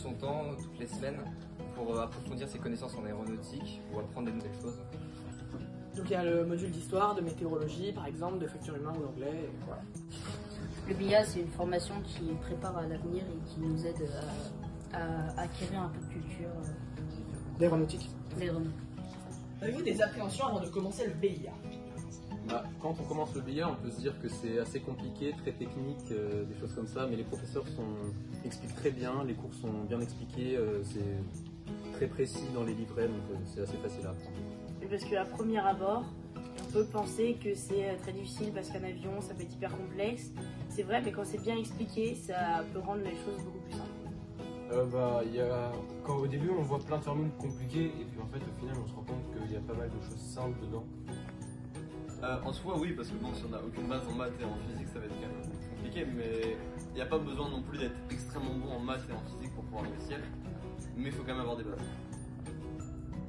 son temps toutes les semaines pour approfondir ses connaissances en aéronautique ou apprendre des nouvelles choses. Donc il y a le module d'histoire, de météorologie par exemple, de facture humain ou d'anglais, et voilà. Le BIA, c'est une formation qui prépare à l'avenir et qui nous aide à acquérir un peu de culture L'aéronautique. d'aéronautique. Avez-vous des appréhensions avant de commencer le BIA? Quand on commence le BIA, on peut se dire que c'est assez compliqué, très technique, des choses comme ça, mais les professeurs expliquent très bien, les cours sont bien expliqués, c'est très précis dans les livrets, donc c'est assez facile à apprendre. Parce qu'à premier abord, on peut penser que c'est très difficile parce qu'un avion, ça peut être hyper complexe. C'est vrai, mais quand c'est bien expliqué, ça peut rendre les choses beaucoup plus simples. Quand au début on voit plein de formules compliquées et puis en fait au final on se rend compte qu'il y a pas mal de choses simples dedans. En soi oui, parce que bon, si on n'a aucune base en maths et en physique ça va être quand même compliqué, mais il n'y a pas besoin non plus d'être extrêmement bon en maths et en physique pour pouvoir réussir, mais il faut quand même avoir des bases.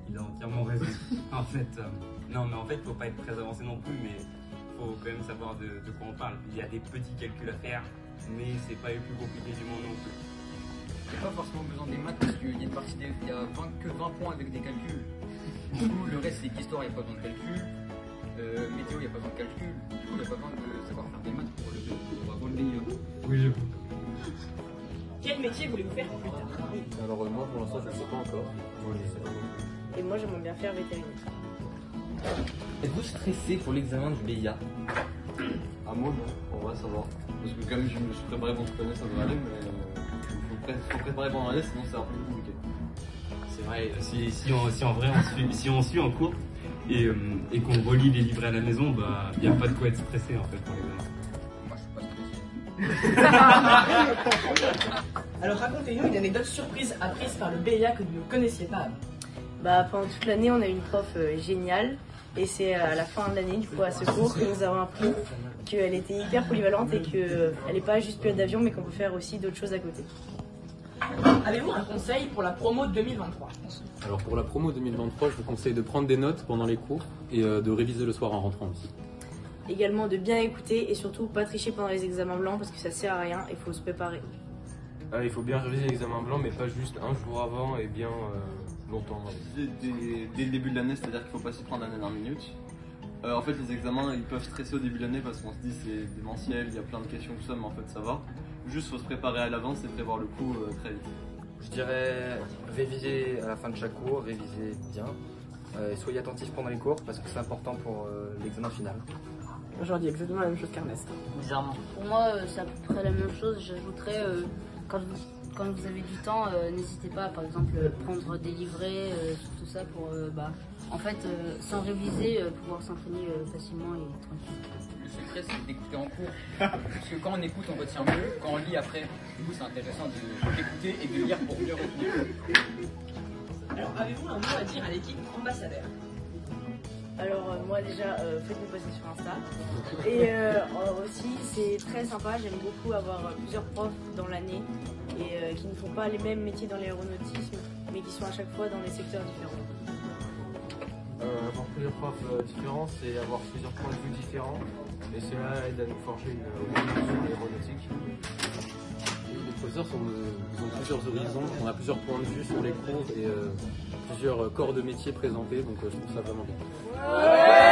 Il a entièrement raison. En fait, non, mais en fait, faut pas être très avancé non plus, mais faut quand même savoir de quoi on parle. Il y a des petits calculs à faire, mais c'est pas les plus compliqués du monde non plus. Il n'y a pas forcément besoin des maths parce qu'il y a une partie il y a que 20 points avec des calculs. Du coup, le reste c'est qu'histoire, il n'y a pas besoin de calcul. Météo, il n'y a pas besoin de calcul. Du coup, il n'y a pas besoin de savoir faire des maths pour avoir le BIA. Oui, je vois. Quel métier voulez-vous faire plus tard? Alors moi pour l'instant je ne sais pas encore. Et moi, j'aimerais bien faire vétérinaire. Êtes-vous stressé pour l'examen du BIA? À moi non, en vrai ça va. Parce que comme je me suis préparé pour toute l'année ça devrait aller, mais faut préparer pendant l'année sinon c'est un peu plus compliqué. C'est vrai, si en vrai on suit en cours et qu'on relit les livrets à la maison, bah il n'y a pas de quoi être stressé en fait pour l'examen. Moi, je suis pas stressé. Alors racontez-nous une anecdote surprise apprise par le BIA que vous ne connaissiez pas avant. Pendant toute l'année, on a eu une prof géniale. Et c'est à la fin de l'année, du coup, à ce cours, que nous avons appris qu'elle était hyper polyvalente et qu'elle n'est pas juste pilote d'avion, mais qu'on peut faire aussi d'autres choses à côté. Avez-vous un conseil pour la promo 2023? Alors pour la promo 2023, je vous conseille de prendre des notes pendant les cours et de réviser le soir en rentrant aussi. Également de bien écouter et surtout pas tricher pendant les examens blancs parce que ça sert à rien, il faut se préparer. Il faut bien réviser l'examen blanc mais pas juste un jour avant et bien longtemps. Dès le début de l'année, c'est-à-dire qu'il ne faut pas s'y prendre à la dernière minute. En fait, les examens, ils peuvent stresser au début de l'année parce qu'on se dit c'est démentiel, il y a plein de questions, tout ça, mais en fait ça va. Juste, faut se préparer à l'avance et prévoir le coup très vite. Je dirais réviser à la fin de chaque cours, réviser bien. Soyez attentifs pendant les cours parce que c'est important pour l'examen final. J'aurais dit exactement la même chose qu'Ernest. Bizarrement. Pour moi, c'est à peu près la même chose. J'ajouterais, quand vous avez du temps, n'hésitez pas, par exemple, prendre des livrets, tout ça pour, en fait, sans réviser, pouvoir s'entraîner facilement et tranquille. Le secret, c'est d'écouter en cours. Parce que quand on écoute, on retient mieux. Quand on lit après, du coup, c'est intéressant d'écouter et de lire pour mieux retenir. Alors, avez-vous un mot à dire à l'équipe ambassadeur? Alors moi déjà, faites-nous passer sur Insta. Et aussi, c'est très sympa, j'aime beaucoup avoir plusieurs profs dans l'année et qui ne font pas les mêmes métiers dans l'aéronautisme, mais qui sont à chaque fois dans des secteurs différents. Avoir plusieurs profs différents, c'est avoir plusieurs points de vue différents et cela aide à nous forger une opinion aéronautique. Les professeurs ils ont plusieurs horizons, on a plusieurs points de vue sur les cours et plusieurs corps de métier présentés, donc je trouve ça vraiment bien. Ouais.